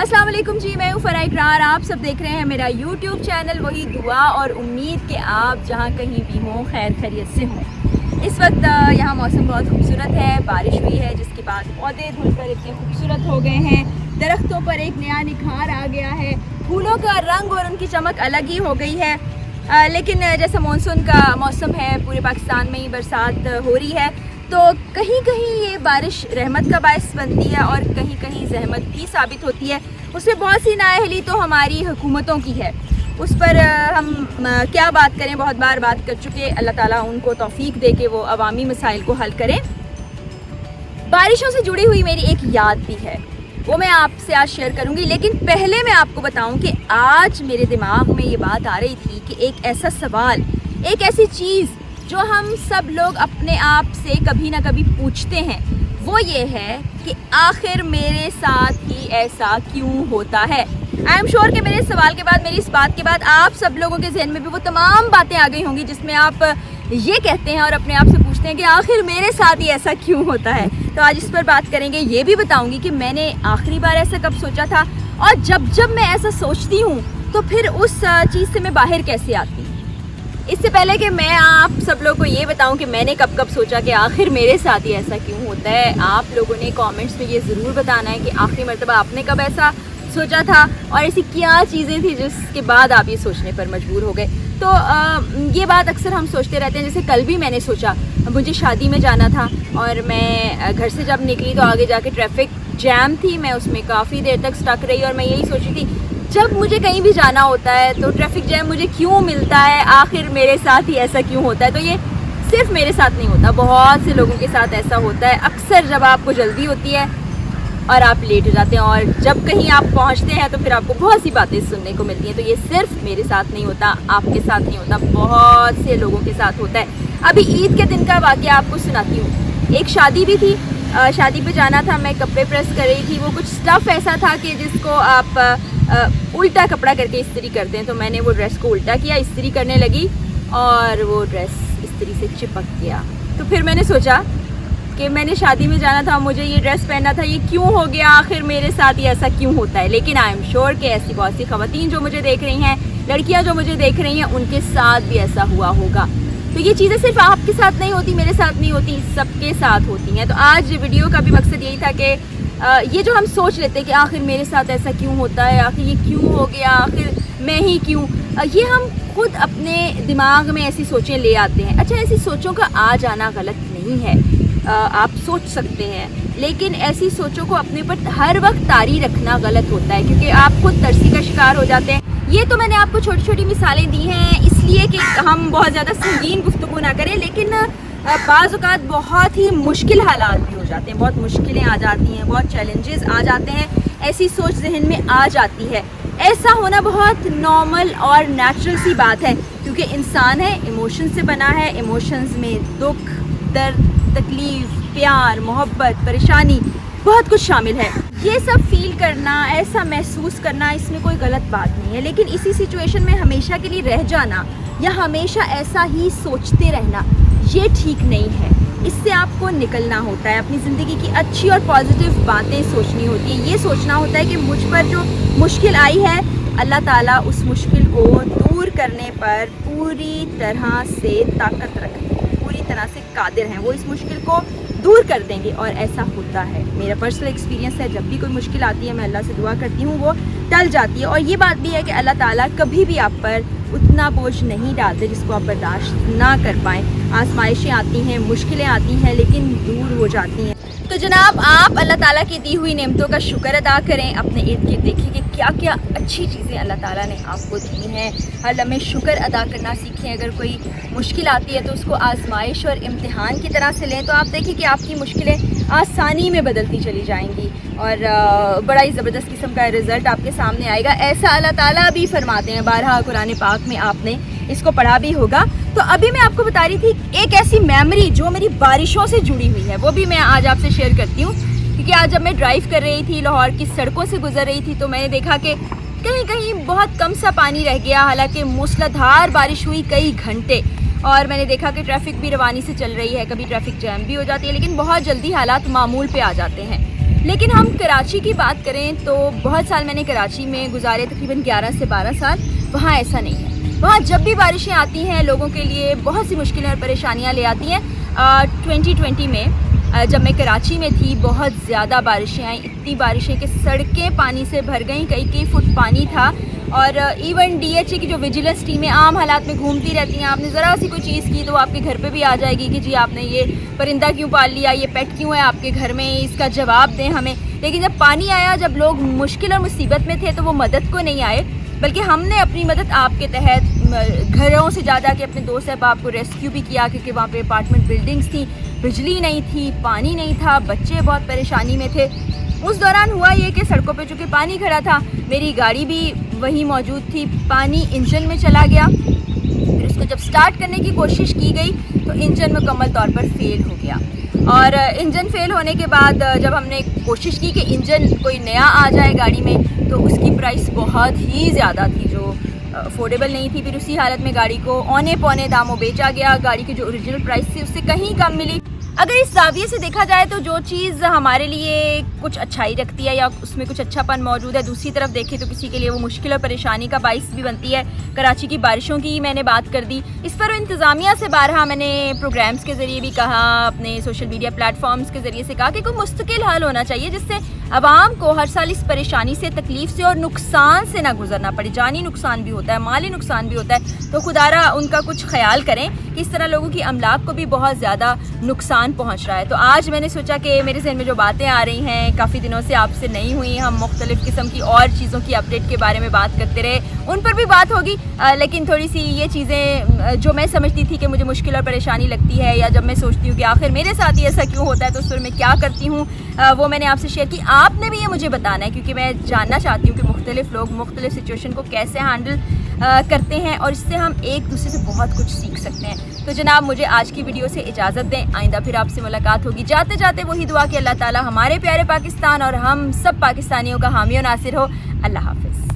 अस्सलाम वालेकुम जी, मैं हूँ फराह इकरार। आप सब देख रहे हैं मेरा यूट्यूब चैनल वही दुआ और उम्मीद कि आप जहाँ कहीं भी हों खैर खैरियत से हों। इस वक्त यहाँ मौसम बहुत खूबसूरत है, बारिश हुई है जिसके बाद पौधे धुलकर इतने खूबसूरत हो गए हैं, दरख्तों पर एक नया निखार आ गया है, फूलों का रंग और उनकी चमक अलग ही हो गई है। लेकिन जैसा मानसून का मौसम है, पूरे पाकिस्तान में ही बरसात हो रही है, तो कहीं कहीं ये बारिश रहमत का बायस बनती है और कहीं कहीं जहमत भी साबित होती है। उसमें बहुत सी नाअहली तो हमारी हुकूमतों की है, उस पर हम क्या बात करें, बहुत बार बात कर चुके। अल्लाह ताला उनको तौफीक दे के वो अवामी मसाइल को हल करें। बारिशों से जुड़ी हुई मेरी एक याद भी है, वो मैं आपसे आज शेयर करूंगी। लेकिन पहले मैं आपको बताऊं कि आज मेरे दिमाग में ये बात आ रही थी कि एक ऐसा सवाल, एक ऐसी चीज़ जो हम सब लोग अपने आप से कभी ना कभी पूछते हैं, वो ये है कि आखिर मेरे साथ ही ऐसा क्यों होता है। आई एम श्योर कि मेरे सवाल के बाद, मेरी इस बात के बाद आप सब लोगों के जहन में भी वो तमाम बातें आ गई होंगी जिसमें आप ये कहते हैं और अपने आप से पूछते हैं कि आखिर मेरे साथ ही ऐसा क्यों होता है। तो आज इस पर बात करेंगे। ये भी बताऊंगी कि मैंने आखिरी बार ऐसा कब सोचा था और जब मैं ऐसा सोचती हूँ तो फिर उस चीज़ से मैं बाहर कैसे आती हूँ। इससे पहले कि मैं आप सब लोगों को ये बताऊं कि मैंने कब सोचा कि आखिर मेरे साथ ही ऐसा क्यों होता है, आप लोगों ने कमेंट्स में ये ज़रूर बताना है कि आखिरी मर्तबा आपने कब ऐसा सोचा था और ऐसी क्या चीज़ें थी जिसके बाद आप ये सोचने पर मजबूर हो गए। तो ये बात अक्सर हम सोचते रहते हैं। जैसे कल भी मैंने सोचा, मुझे शादी में जाना था और मैं घर से जब निकली तो आगे जाके ट्रैफिक जैम थी, मैं उसमें काफ़ी देर तक स्टक रही और मैं यही सोच रही थी जब मुझे कहीं भी जाना होता है तो ट्रैफिक जैम मुझे क्यों मिलता है, आखिर मेरे साथ ही ऐसा क्यों होता है। तो ये सिर्फ मेरे साथ नहीं होता, बहुत से लोगों के साथ ऐसा होता है। अक्सर जब आपको जल्दी होती है और आप लेट हो जाते हैं और जब कहीं आप पहुंचते हैं तो फिर आपको बहुत सी बातें सुनने को मिलती हैं। तो ये सिर्फ मेरे साथ नहीं होता, आपके साथ नहीं होता, बहुत से लोगों के साथ होता है। अभी ईद के दिन का वाक़या आपको सुनाती हूँ। एक शादी भी थी, शादी पे जाना था, मैं कपड़े प्रेस कर रही थी। वो कुछ स्टफ़ ऐसा था कि जिसको आप उल्टा कपड़ा करके इस्त्री करते हैं, तो मैंने वो ड्रेस को उल्टा किया, इस्त्री करने लगी और वो ड्रेस इस्त्री से चिपक गया। तो फिर मैंने सोचा कि मैंने शादी में जाना था, मुझे ये ड्रेस पहनना था, ये क्यों हो गया, आखिर मेरे साथ ही ऐसा क्यों होता है। लेकिन आई एम श्योर कि ऐसी बहुत सी ख़वातीन जो मुझे देख रही हैं, लड़कियाँ जो मुझे देख रही हैं, उनके साथ भी ऐसा हुआ होगा। तो ये चीज़ें सिर्फ आपके साथ नहीं होती, मेरे साथ नहीं होती, सबके साथ होती हैं। तो आज वीडियो का भी मकसद यही था कि ये जो हम सोच लेते हैं कि आखिर मेरे साथ ऐसा क्यों होता है, आखिर ये क्यों हो गया, आखिर मैं ही क्यों, ये हम खुद अपने दिमाग में ऐसी सोचें ले आते हैं। अच्छा, ऐसी सोचों का आ जाना गलत नहीं है, आप सोच सकते हैं, लेकिन ऐसी सोचों को अपने पर हर वक्त तारी रखना गलत होता है क्योंकि आप खुद तरसी का शिकार हो जाते हैं। ये तो मैंने आपको छोटी छोटी मिसालें दी हैं इसलिए कि हम बहुत ज़्यादा संगीन गुफ्तगू ना करें, लेकिन बाज़ औक़ात बहुत ही मुश्किल हालात भी हो जाते हैं, बहुत मुश्किलें आ जाती हैं, बहुत चैलेंजेस आ जाते हैं, ऐसी सोच जहन में आ जाती है। ऐसा होना बहुत नॉर्मल और नेचुरल सी बात है क्योंकि इंसान है, इमोशन से बना है। इमोशंस में दुख, दर्द, तकलीफ़, प्यार, मोहब्बत, परेशानी, बहुत कुछ शामिल है। ये सब फील करना, ऐसा महसूस करना, इसमें कोई गलत बात नहीं है। लेकिन इसी सिचुएशन में हमेशा के लिए रह जाना या हमेशा ऐसा ही सोचते रहना, ये ठीक नहीं है। इससे आपको निकलना होता है, अपनी ज़िंदगी की अच्छी और पॉजिटिव बातें सोचनी होती है। ये सोचना होता है कि मुझ पर जो मुश्किल आई है, अल्लाह ताला उस मुश्किल को दूर करने पर पूरी तरह से ताकत रखते हैं, पूरी तरह से कादिर हैं, वो इस मुश्किल को दूर कर देंगे और ऐसा होता है। मेरा पर्सनल एक्सपीरियंस है, जब भी कोई मुश्किल आती है मैं अल्लाह से दुआ करती हूँ, वो टल जाती है। और ये बात भी है कि अल्लाह ताला कभी भी आप पर उतना बोझ नहीं डालते जिसको आप बर्दाश्त ना कर पाएँ। आजमाइशें आती हैं, मुश्किलें आती हैं, लेकिन दूर हो जाती हैं। तो जनाब, आप अल्लाह ताला की दी हुई नेमतों का शुक्र अदा करें, अपने इर्द गिर्द देखिए कि क्या क्या अच्छी चीज़ें अल्लाह ताला ने आपको दी हैं। हर लम्हे शुक्र अदा करना सीखें। अगर कोई मुश्किल आती है तो उसको आजमाइश और इम्तिहान की तरह से लें, तो आप देखिए कि आपकी मुश्किलें आसानी में बदलती चली जाएंगी और बड़ा ही ज़बरदस्त किस्म का रिज़ल्ट आपके सामने आएगा। ऐसा अल्लाह ताला भी फरमाते हैं, बारहा कुरान पाक में आपने इसको पढ़ा भी होगा। तो अभी मैं आपको बता रही थी एक ऐसी मेमोरी जो मेरी बारिशों से जुड़ी हुई है, वो भी मैं आज आपसे शेयर करती हूँ। क्योंकि आज जब मैं ड्राइव कर रही थी, लाहौर की सड़कों से गुजर रही थी, तो मैंने देखा कि कहीं कहीं बहुत कम सा पानी रह गया, हालांकि मूसलाधार बारिश हुई कई घंटे। और मैंने देखा कि ट्रैफिक भी रवानी से चल रही है, कभी ट्रैफिक जैम भी हो जाती है, लेकिन बहुत जल्दी हालात मामूल पे आ जाते हैं। لیکن ہم کراچی کی بات کریں تو بہت سال میں نے کراچی میں گزارے، تقریباً 11 سے 12 سال. وہاں ایسا نہیں ہے. وہاں جب بھی بارشیں آتی ہیں لوگوں کے لیے بہت سی مشکلیں اور پریشانیاں لے آتی ہیں. 2020 میں جب میں کراچی میں تھی بہت زیادہ بارشیں آئیں، اتنی بارشیں کہ سڑکیں پانی سے بھر گئیں، کئی فٹ پانی تھا. اور ایون DHA کی جو ویجیلنس ٹیمیں عام حالات میں گھومتی رہتی ہیں، آپ نے ذرا سی کوئی چیز کی تو آپ کے گھر پہ بھی آ جائے گی کہ جی آپ نے یہ پرندہ کیوں پال لیا، یہ پیٹ کیوں ہے آپ کے گھر میں، اس کا جواب دیں ہمیں. لیکن جب پانی آیا، جب لوگ مشکل اور مصیبت میں تھے تو وہ مدد کو نہیں آئے، بلکہ ہم نے اپنی مدد آپ کے تحت گھروں سے جا کے اپنے دوست احباب کو ریسکیو بھی کیا، کیونکہ وہاں پہ اپارٹمنٹ بلڈنگس تھیں، بجلی نہیں تھی، پانی نہیں تھا، بچے بہت پریشانی میں تھے. اس دوران ہوا یہ کہ سڑکوں پہ چونکہ پانی کھڑا تھا، میری گاڑی بھی وہیں موجود تھی، پانی انجن میں چلا گیا. پھر اس کو جب سٹارٹ کرنے کی کوشش کی گئی تو انجن مکمل طور پر فیل ہو گیا. اور انجن فیل ہونے کے بعد جب ہم نے کوشش کی کہ انجن کوئی نیا آ جائے گاڑی میں تو اس کی پرائس بہت ہی زیادہ تھی، جو افورڈیبل نہیں تھی. پھر اسی حالت میں گاڑی کو اونے پونے داموں بیچا گیا. گاڑی کی جو اوریجنل پرائس تھی اس سے کہیں کم ملی. اگر اس زاویے سے دیکھا جائے تو جو چیز ہمارے لیے کچھ اچھائی رکھتی ہے یا اس میں کچھ اچھا پن موجود ہے، دوسری طرف دیکھیں تو کسی کے لیے وہ مشکل اور پریشانی کا باعث بھی بنتی ہے. کراچی کی بارشوں کی میں نے بات کر دی. اس پر انتظامیہ سے بارہا میں نے پروگرامز کے ذریعے بھی کہا، اپنے سوشل میڈیا پلیٹ فارمز کے ذریعے سے کہا کہ کوئی مستقل حل ہونا چاہیے جس سے عوام کو ہر سال اس پریشانی سے، تکلیف سے اور نقصان سے نہ گزرنا پڑے. جانی نقصان بھی ہوتا ہے، مالی نقصان بھی ہوتا ہے، تو خدارا ان کا کچھ خیال کریں کہ اس طرح لوگوں کی املاک کو بھی بہت زیادہ نقصان پہنچ رہا ہے. تو آج میں نے سوچا کہ میرے ذہن میں جو باتیں آ رہی ہیں کافی دنوں سے آپ سے نہیں ہوئی، ہم مختلف قسم کی اور چیزوں کی اپڈیٹ کے بارے میں بات کرتے رہے، ان پر بھی بات ہوگی. لیکن تھوڑی سی یہ چیزیں جو میں سمجھتی تھی کہ مجھے مشکل اور پریشانی لگتی ہے، یا جب میں سوچتی ہوں کہ آخر میرے ساتھ ہی ایسا کیوں ہوتا ہے تو اس پر میں کیا کرتی ہوں، وہ میں نے آپ سے شیئر کی. آپ نے بھی یہ مجھے بتانا ہے کیونکہ میں جاننا چاہتی ہوں کہ مختلف لوگ مختلف سچویشن کو کیسے ہینڈل کرتے ہیں، اور اس سے ہم ایک دوسرے سے بہت کچھ سیکھ سکتے ہیں. تو جناب مجھے آج کی ویڈیو سے اجازت دیں، آئندہ پھر آپ سے ملاقات ہوگی. جاتے جاتے وہی دعا کہ اللہ تعالی ہمارے پیارے پاکستان اور ہم سب پاکستانیوں کا حامی و ناصر ہو. اللہ حافظ.